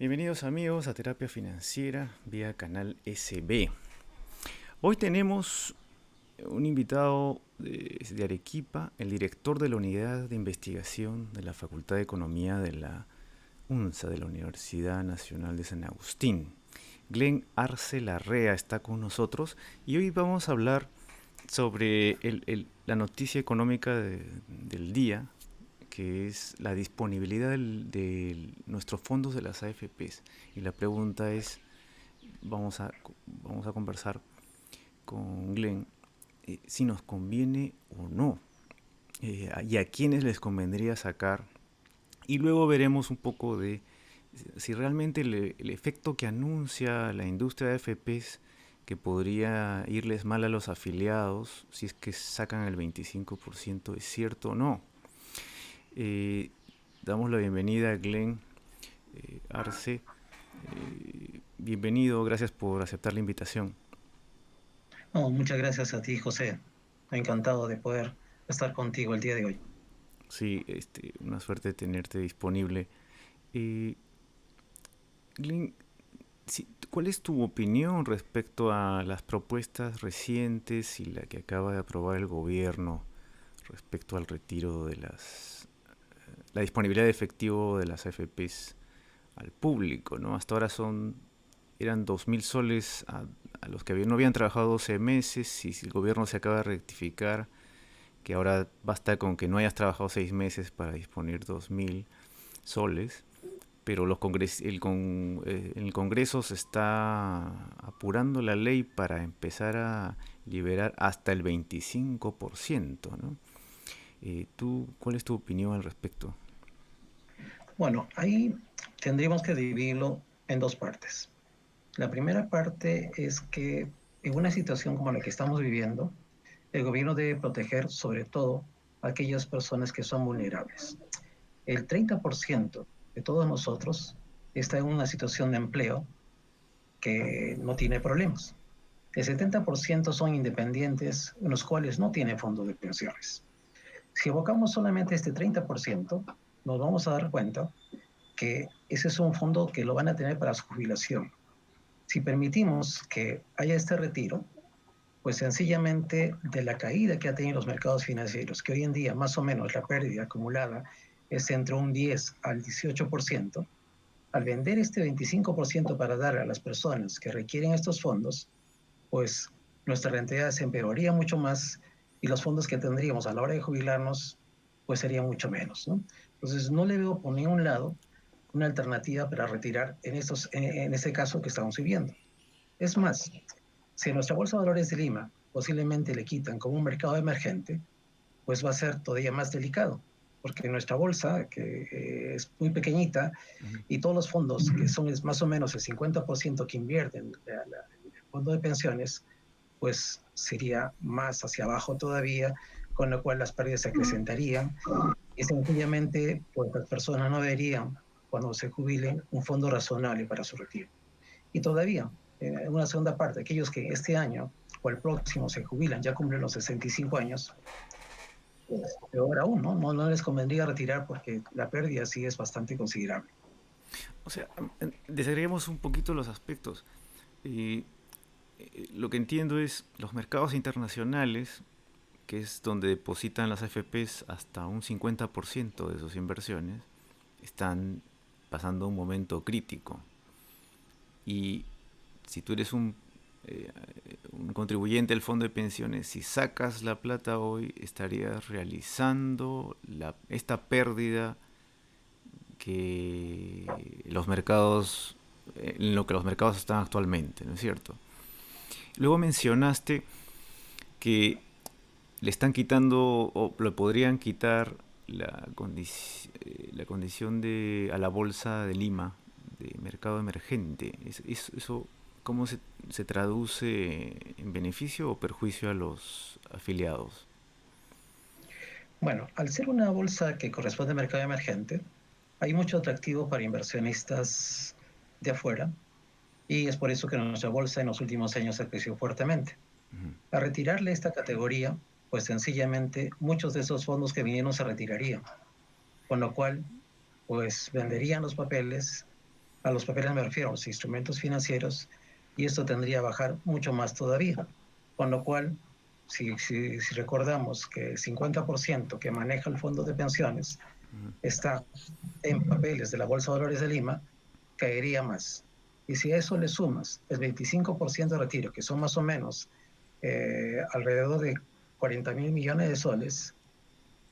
Bienvenidos amigos a Terapia Financiera vía Canal SB. Hoy tenemos un invitado de Arequipa, el director de la Unidad de Investigación de la Facultad de Economía de la UNSA, de la Universidad Nacional de San Agustín. Glenn Arce Larrea está con nosotros y hoy vamos a hablar sobre la noticia económica del día, que es la disponibilidad de nuestros fondos de las AFPs. Y la pregunta es, vamos a, vamos a conversar con Glenn, si nos conviene o no, y a quiénes les convendría sacar. Y luego veremos un poco de si realmente el efecto que anuncia la industria de AFPs, que podría irles mal a los afiliados si es que sacan el 25%, es cierto o no. Eh, Damos la bienvenida a Glenn Arce. Bienvenido, gracias por aceptar la invitación. No, muchas gracias a ti, José. Encantado de poder estar contigo el día de hoy. Sí, una suerte tenerte disponible. Eh, Glenn, ¿cuál es tu opinión respecto a las propuestas recientes y la que acaba de aprobar el gobierno respecto al retiro de la disponibilidad de efectivo de las AFPs al público, ¿no? Hasta ahora eran 2.000 soles a los que no habían trabajado 12 meses, y si el gobierno se acaba de rectificar que ahora basta con que no hayas trabajado 6 meses para disponer 2.000 soles, pero en el Congreso se está apurando la ley para empezar a liberar hasta el 25%, ¿no? ¿Cuál es tu opinión al respecto? Bueno, ahí tendríamos que dividirlo en dos partes. La primera parte es que en una situación como la que estamos viviendo, el gobierno debe proteger sobre todo a aquellas personas que son vulnerables. El 30% de todos nosotros está en una situación de empleo que no tiene problemas. El 70% son independientes, en los cuales no tienen fondos de pensiones. Si evocamos solamente este 30%, nos vamos a dar cuenta que ese es un fondo que lo van a tener para su jubilación. Si permitimos que haya este retiro, pues sencillamente de la caída que ha tenido los mercados financieros, que hoy en día más o menos la pérdida acumulada es entre un 10 al 18%, al vender este 25% para dar a las personas que requieren estos fondos, pues nuestra rentabilidad se empeoraría mucho más y los fondos que tendríamos a la hora de jubilarnos, pues sería mucho menos, ¿no? Entonces, no le veo por ningún lado una alternativa para retirar en este caso que estamos viviendo. Es más, si a nuestra Bolsa de Valores de Lima posiblemente le quitan como un mercado emergente, pues va a ser todavía más delicado, porque nuestra bolsa, que es muy pequeñita, Ujú. y todos los fondos, que son más o menos el 50% que invierten el fondo de pensiones, pues sería más hacia abajo todavía, con lo cual las pérdidas se acrecentarían y sencillamente pues las personas no verían cuando se jubilen un fondo razonable para su retiro. Y todavía, en una segunda parte, aquellos que este año o el próximo se jubilan, ya cumplen los 65 años, pues peor aún, ¿no? No les convendría retirar porque la pérdida sí es bastante considerable. O sea, desagreguemos un poquito los aspectos. Y lo que entiendo es los mercados internacionales, que es donde depositan las AFPs hasta un 50% de sus inversiones, están pasando un momento crítico. Y si tú eres un contribuyente del fondo de pensiones, si sacas la plata hoy, estarías realizando esta pérdida que los mercados, en lo que los mercados están actualmente, ¿no es cierto? Luego mencionaste que le están quitando o le podrían quitar la condición a la bolsa de Lima de mercado emergente. Eso ¿cómo se traduce en beneficio o perjuicio a los afiliados? Bueno, al ser una bolsa que corresponde al mercado emergente, hay mucho atractivo para inversionistas de afuera y es por eso que nuestra bolsa en los últimos años ha crecido fuertemente. A retirarle esta categoría, pues sencillamente muchos de esos fondos que vinieron se retirarían, con lo cual pues venderían los papeles A los papeles me refiero a los instrumentos financieros y esto tendría que bajar mucho más todavía. Con lo cual, si recordamos que el 50% que maneja el fondo de pensiones está en papeles de la Bolsa de Valores de Lima, caería más. Y si a eso le sumas el 25% de retiro, que son más o menos alrededor de 40.000 millones de soles,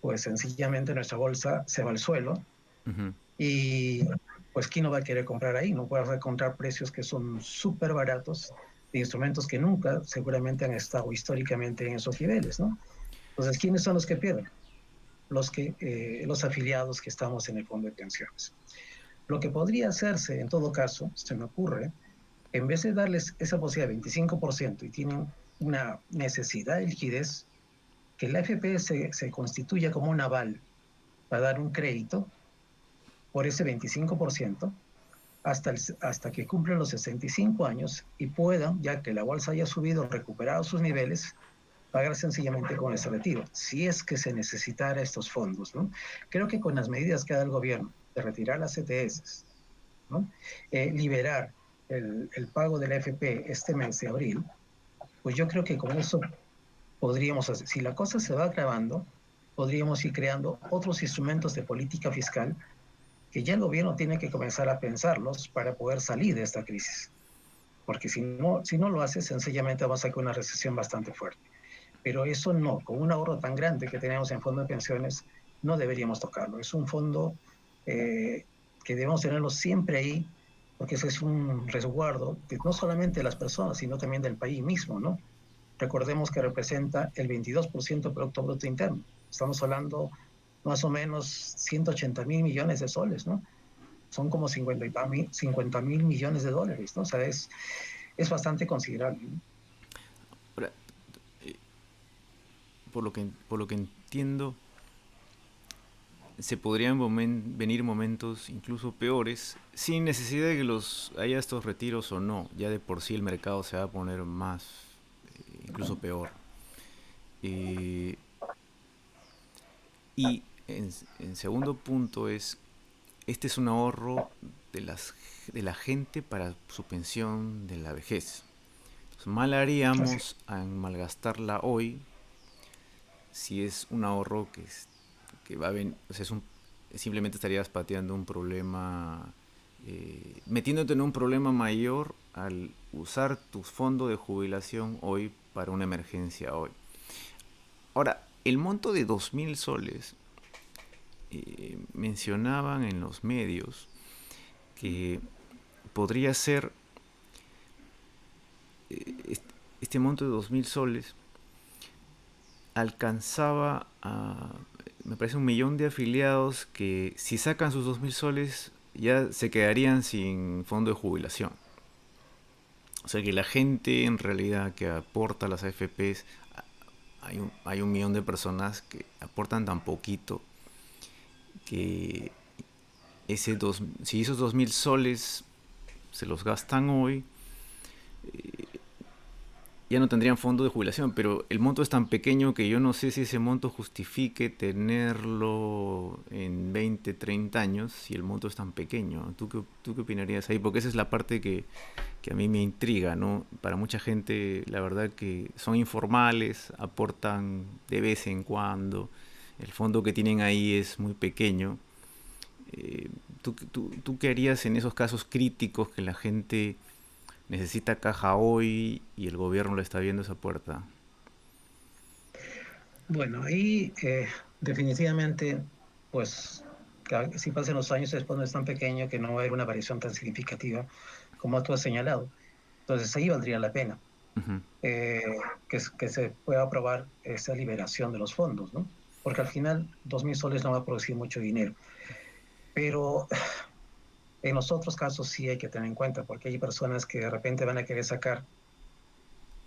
pues sencillamente nuestra bolsa se va al suelo Ujú. y pues ¿quién no va a querer comprar ahí? No puedes encontrar precios que son súper baratos de instrumentos que nunca seguramente han estado históricamente en esos niveles, ¿no? Entonces, ¿quiénes son los que pierden? Los afiliados que estamos en el fondo de pensiones. Lo que podría hacerse, en todo caso, se me ocurre, en vez de darles esa posibilidad de 25% y tienen una necesidad de liquidez, que la AFP se constituya como un aval para dar un crédito por ese 25% hasta que cumplen los 65 años y puedan, ya que la bolsa haya subido, recuperado sus niveles, pagar sencillamente con ese retiro, si es que se necesitara estos fondos, ¿no? Creo que con las medidas que da el gobierno de retirar las CTS, ¿no? Liberar pago de la FP este mes de abril, pues yo creo que con eso podríamos hacer, si la cosa se va agravando, podríamos ir creando otros instrumentos de política fiscal que ya el gobierno tiene que comenzar a pensarlos para poder salir de esta crisis. Porque si no lo hace, sencillamente vamos a sacar una recesión bastante fuerte. Pero eso no, con un ahorro tan grande que tenemos en fondo de pensiones, no deberíamos tocarlo. Es un fondo que debemos tenerlo siempre ahí, porque ese es un resguardo de no solamente de las personas, sino también del país mismo, ¿no? Recordemos que representa el 22% del Producto Bruto Interno. Estamos hablando más o menos 180.000 millones de soles, ¿no? Son como 50.000 millones de dólares, ¿no? O sea, es bastante considerable, ¿no? Ahora, eh, por lo que entiendo, se podrían venir momentos incluso peores sin necesidad de que los haya estos retiros o no. Ya de por sí el mercado se va a poner más, incluso peor. Eh, y en segundo punto este es un ahorro de la gente para su pensión de la vejez. Entonces, mal Así. haríamos en malgastarla hoy si es un ahorro que va a venir, o sea, simplemente estarías pateando un problema, metiéndote en un problema mayor al usar tu fondo de jubilación hoy para una emergencia hoy. Ahora, el monto de 2.000 soles, mencionaban en los medios que podría ser, este monto de 2.000 soles alcanzaba a, me parece, 1 millón de afiliados que si sacan sus 2.000 soles ya se quedarían sin fondo de jubilación. O sea que la gente en realidad que aporta a las AFPs, hay 1 millón de personas que aportan tan poquito que si esos 2.000 soles se los gastan hoy, ya no tendrían fondo de jubilación, pero el monto es tan pequeño que yo no sé si ese monto justifique tenerlo en 20, 30 años si el monto es tan pequeño. ¿Tú qué opinarías ahí? Porque esa es la parte que a mí me intriga, ¿no? Para mucha gente, la verdad que son informales, aportan de vez en cuando, el fondo que tienen ahí es muy pequeño. Eh, ¿Tú qué harías en esos casos críticos que la gente necesita caja hoy y el gobierno le está viendo esa puerta? Bueno, ahí definitivamente, pues, si pasan los años, después no es tan pequeño que no va a haber una variación tan significativa como tú has señalado. Entonces ahí valdría la pena Ujú. eh, que se pueda aprobar esa liberación de los fondos, ¿no? Porque al final 2.000 soles no va a producir mucho dinero. Pero en los otros casos sí hay que tener en cuenta, porque hay personas que de repente van a querer sacar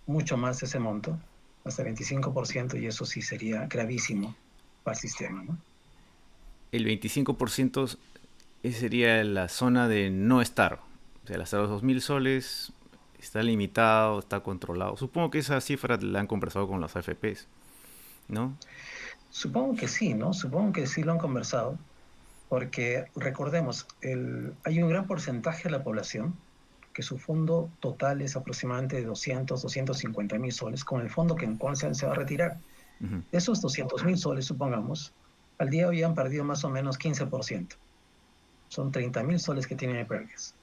mucho más de ese monto, hasta 25%, y eso sí sería gravísimo para el sistema, ¿no? El 25% sería la zona de no estar. O sea, hasta los 2.000 soles está limitado, está controlado. Supongo que esa cifra la han conversado con las AFPs, ¿no? Supongo que sí, ¿no? Supongo que sí lo han conversado, porque recordemos, hay un gran porcentaje de la población que su fondo total es aproximadamente de 250 mil soles, con el fondo que en cual se va a retirar. Ujú. De esos 200.000 soles, supongamos, al día de hoy han perdido más o menos 15%. Son 30.000 soles que tienen de pérdidas.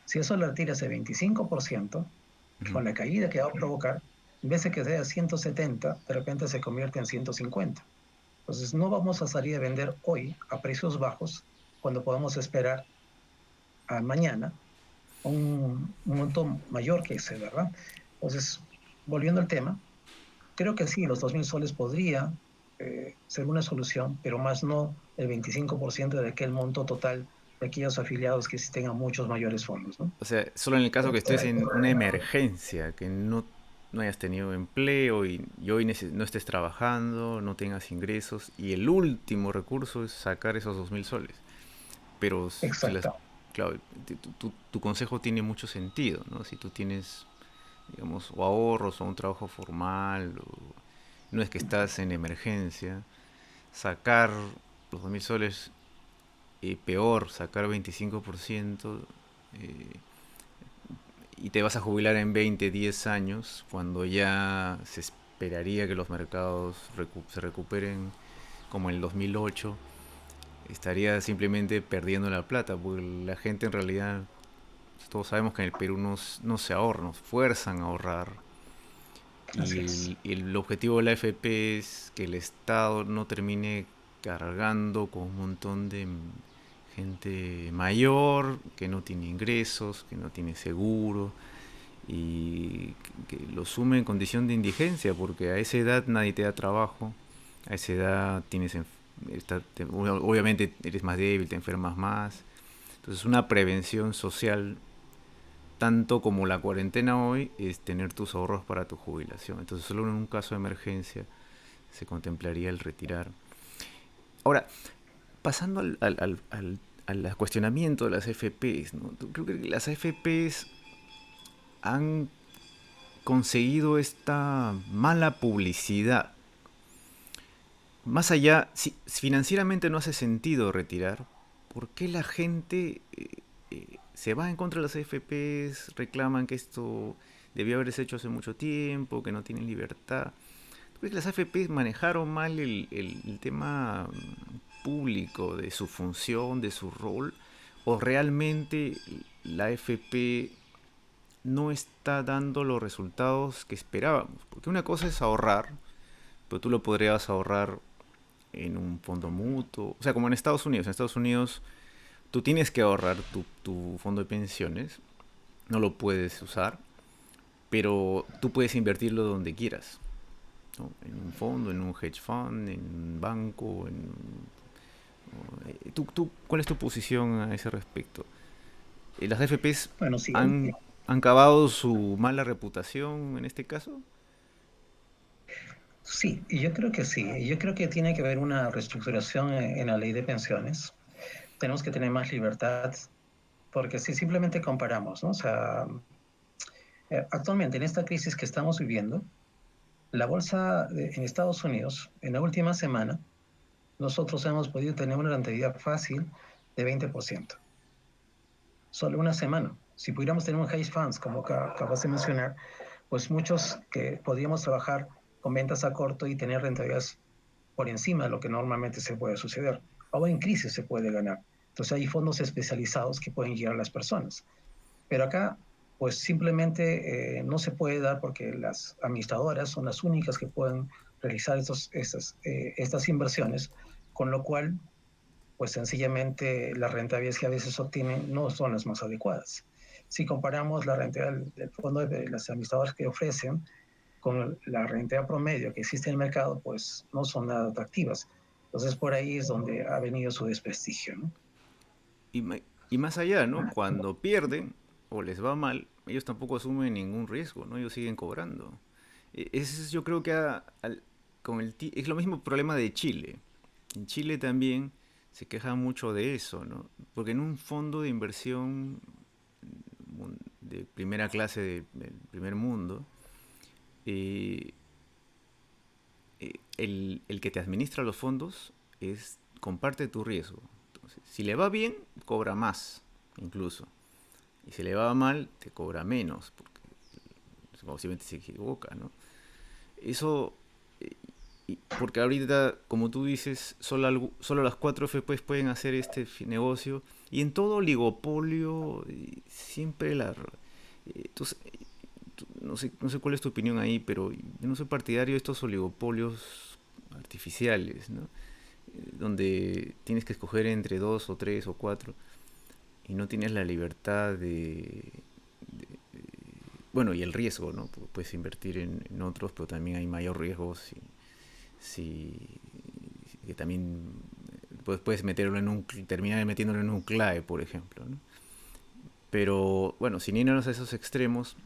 Si eso le retiras el 25%, Ujú. con la caída que va a provocar, en vez de que sea 170, de repente se convierte en 150. Entonces, no vamos a salir a vender hoy a precios bajos cuando podamos esperar a mañana un monto mayor que ese, ¿verdad? Entonces, volviendo al tema, creo que sí, los 2.000 soles podría ser una solución, pero más no el 25% de aquel monto total de aquellos afiliados que sí tengan muchos mayores fondos, ¿no? O sea, solo en el caso que estés en una emergencia, que no hayas tenido empleo y hoy no estés trabajando, no tengas ingresos, y el último recurso es sacar esos 2.000 soles. Pero si las, Exacto. claro, tu consejo tiene mucho sentido, ¿no? Si tú tienes, digamos, o ahorros o un trabajo formal, o no es que estás en emergencia, sacar los 2.000 soles, peor, sacar 25%, eh, y te vas a jubilar en 20 10 años, cuando ya se esperaría que los mercados se recuperen como en el 2008, estaría simplemente perdiendo la plata, porque la gente en realidad, todos sabemos que en el Perú no se ahorra, nos fuerzan a ahorrar. Así es. Y el objetivo de la AFP es que el Estado no termine cargando con un montón de gente mayor que no tiene ingresos, que no tiene seguro, y que lo sume en condición de indigencia, porque a esa edad nadie te da trabajo, a esa edad obviamente eres más débil, te enfermas más. Entonces una prevención social, tanto como la cuarentena hoy, es tener tus ahorros para tu jubilación. Entonces solo en un caso de emergencia se contemplaría el retirar. Ahora, pasando al cuestionamiento de las AFPs, ¿no? Creo que las AFPs han conseguido esta mala publicidad. Más allá, si financieramente no hace sentido retirar, ¿por qué la gente se va en contra de las AFPs, reclaman que esto debió haberse hecho hace mucho tiempo, que no tienen libertad? ¿Tú crees que las AFPs manejaron mal el tema público de su función, de su rol? ¿O realmente la AFP no está dando los resultados que esperábamos? Porque una cosa es ahorrar, pero tú lo podrías ahorrar en un fondo mutuo. O sea, como en Estados Unidos. En Estados Unidos tú tienes que ahorrar tu fondo de pensiones, no lo puedes usar, pero tú puedes invertirlo donde quieras, ¿no? En un fondo, en un hedge fund, en un banco. ¿Cuál es tu posición a ese respecto? ¿Las AFPs Bueno, sí, han cavado su mala reputación en este caso? sí, y yo creo que sí. Y yo creo que tiene que haber una reestructuración en la ley de pensiones. Tenemos que tener más libertad, porque si simplemente comparamos, ¿no? O sea, actualmente en esta crisis que estamos viviendo, la bolsa en Estados Unidos, en la última semana, nosotros hemos podido tener una rentabilidad fácil de 20%. Solo una semana. Si pudiéramos tener un hedge funds, como acabas de mencionar, pues muchos que podríamos trabajar con ventas a corto y tener rentabilidades por encima de lo que normalmente se puede suceder. Ahora en crisis se puede ganar. Entonces hay fondos especializados que pueden llegar a las personas. Pero acá, pues simplemente no se puede dar porque las administradoras son las únicas que pueden realizar estas inversiones, con lo cual, pues sencillamente las rentabilidades que a veces obtienen no son las más adecuadas. Si comparamos la rentabilidad del fondo de las administradoras que ofrecen con la rentabilidad promedio que existe en el mercado, pues no son nada atractivas. Entonces por ahí es donde ha venido su desprestigio, ¿no? Y, y más allá, ¿no? Cuando pierden o les va mal, ellos tampoco asumen ningún riesgo, ¿no? Ellos siguen cobrando. Ese es, yo creo que es lo mismo problema de Chile. En Chile también se queja mucho de eso, ¿no? Porque en un fondo de inversión de primera clase del primer mundo, eh, el que te administra los fondos comparte tu riesgo. Si le va bien, cobra más, incluso. Y si le va mal, te cobra menos, porque posiblemente se equivoca, ¿no? Eso, porque ahorita, como tú dices, solo las 4 FPs pueden hacer este negocio. Y en todo oligopolio, siempre no sé cuál es tu opinión ahí, pero yo no soy partidario de estos oligopolios artificiales, ¿no? Donde tienes que escoger entre dos o tres o cuatro y no tienes la libertad bueno, y el riesgo, ¿no? Puedes invertir en otros, pero también hay mayor riesgo si que también puedes meterlo terminar metiéndolo en un clave, por ejemplo, ¿no? Pero bueno, sin irnos a esos extremos,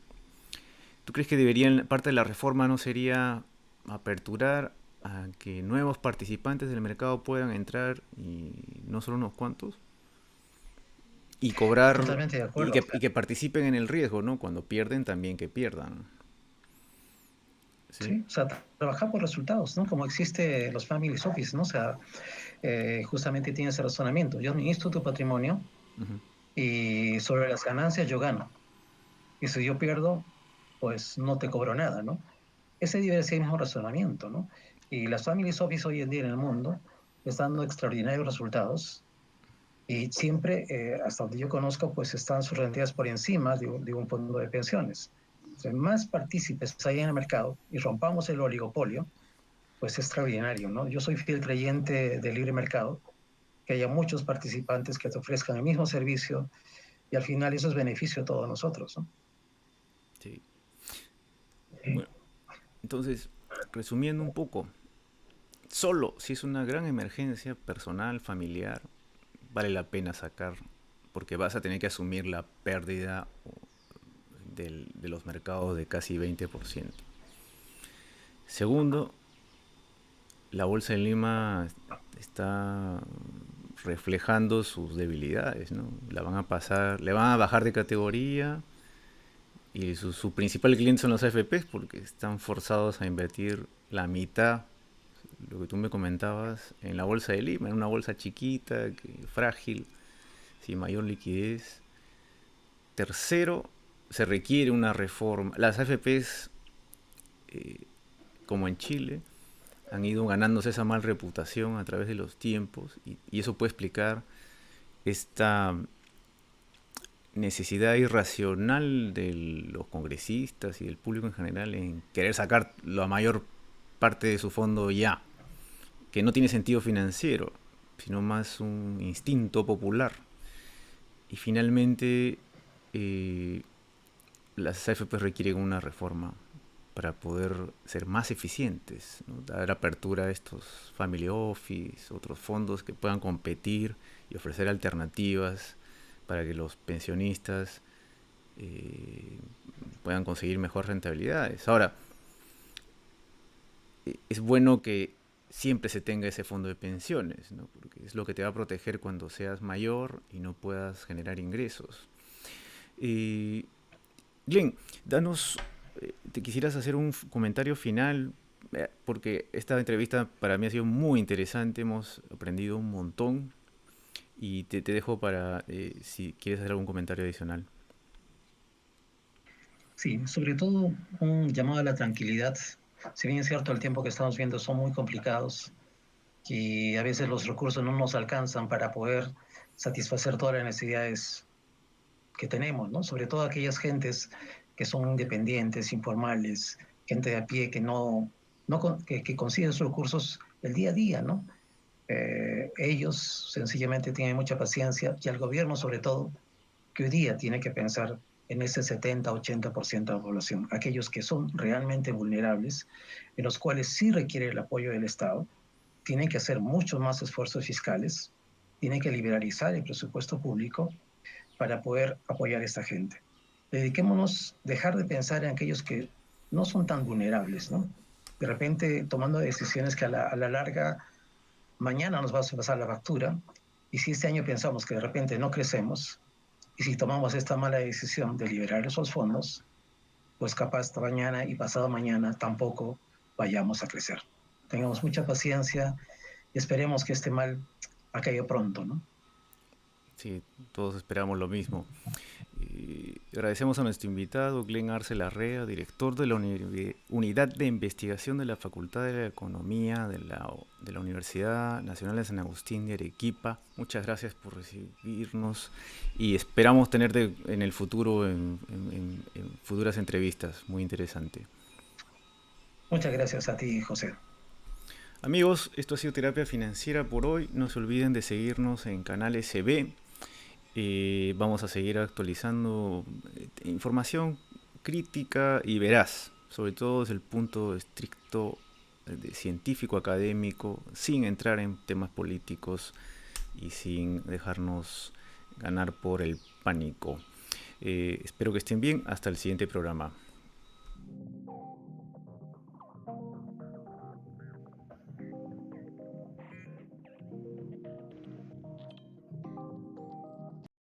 ¿tú crees que parte de la reforma no sería aperturar a que nuevos participantes del mercado puedan entrar y no solo unos cuantos? Y cobrar Totalmente de y acuerdo. O que, sea, y que participen en el riesgo, ¿no? Cuando pierden también que pierdan. ¿Sí? sí, o sea, trabajar por resultados, ¿no? Como existe los family office, ¿no? O sea, justamente tiene ese razonamiento. Yo administro tu patrimonio Ujú. y sobre las ganancias yo gano. Y si yo pierdo, pues no te cobro nada, ¿no? Ese debe ser el mismo razonamiento, ¿no? Y las family office hoy en día en el mundo están dando extraordinarios resultados y siempre, hasta donde yo conozco, pues están sus rendidas por encima de un fondo de pensiones. O sea, más partícipes hay en el mercado y rompamos el oligopolio, pues es extraordinario, ¿no? Yo soy fiel creyente del libre mercado, que haya muchos participantes que te ofrezcan el mismo servicio y al final eso es beneficio a todos nosotros, ¿no? Sí. Sí. Bueno, entonces, resumiendo un poco, solo si es una gran emergencia personal, familiar, vale la pena sacar, porque vas a tener que asumir la pérdida de los mercados de casi 20%. Segundo, la bolsa de Lima está reflejando sus debilidades, ¿no? Le van a bajar de categoría y su principal cliente son los AFPs porque están forzados a invertir la mitad, lo que tú me comentabas, en la bolsa de Lima, en una bolsa chiquita, frágil, sin mayor liquidez. Tercero, se requiere una reforma. Las AFPs, eh, como en Chile, han ido ganándose esa mal reputación a través de los tiempos y eso puede explicar esta necesidad irracional de los congresistas y del público en general en querer sacar la mayor parte de su fondo ya, que no tiene sentido financiero, sino más un instinto popular. Y finalmente, eh, las AFP requieren una reforma para poder ser más eficientes, ¿no? Dar apertura a estos family office, otros fondos que puedan competir y ofrecer alternativas para que los pensionistas eh, puedan conseguir mejores rentabilidades. Ahora, es bueno que siempre se tenga ese fondo de pensiones, ¿no? Porque es lo que te va a proteger cuando seas mayor y no puedas generar ingresos. Y Glenn, danos, te quisieras hacer un comentario final, porque esta entrevista para mí ha sido muy interesante, hemos aprendido un montón y te dejo para si quieres hacer algún comentario adicional. Sí, sobre todo un llamado a la tranquilidad. Si bien es cierto, el tiempo que estamos viendo son muy complicados y a veces los recursos no nos alcanzan para poder satisfacer todas las necesidades que tenemos, ¿no? Sobre todo aquellas gentes que son independientes, informales, gente de a pie que que consigue sus recursos el día a día, ¿no? Ellos sencillamente tienen mucha paciencia y el gobierno sobre todo que hoy día tiene que pensar en ese 70-80% de la población, aquellos que son realmente vulnerables, en los cuales sí requiere el apoyo del Estado, tienen que hacer muchos más esfuerzos fiscales, tienen que liberalizar el presupuesto público para poder apoyar a esta gente. Dediquémonos, dejar de pensar en aquellos que no son tan vulnerables, ¿no? De repente tomando decisiones que a la larga mañana nos va a pasar la factura, y si este año pensamos que de repente no crecemos, y si tomamos esta mala decisión de liberar esos fondos, pues capaz esta mañana y pasado mañana tampoco vayamos a crecer. Tengamos mucha paciencia y esperemos que este mal acabe pronto, ¿no? Sí, todos esperamos lo mismo. Y agradecemos a nuestro invitado, Glenn Arce Larrea, director de la Unidad de Investigación de la Facultad de Economía de la Universidad Nacional de San Agustín de Arequipa. Muchas gracias por recibirnos y esperamos tenerte en el futuro en futuras entrevistas. Muy interesante. Muchas gracias a ti, José. Amigos, esto ha sido Terapia Financiera por hoy. No se olviden de seguirnos en Canal SB. Vamos a seguir actualizando información crítica y veraz, sobre todo desde el punto estricto científico, académico, sin entrar en temas políticos y sin dejarnos ganar por el pánico. Espero que estén bien. Hasta el siguiente programa.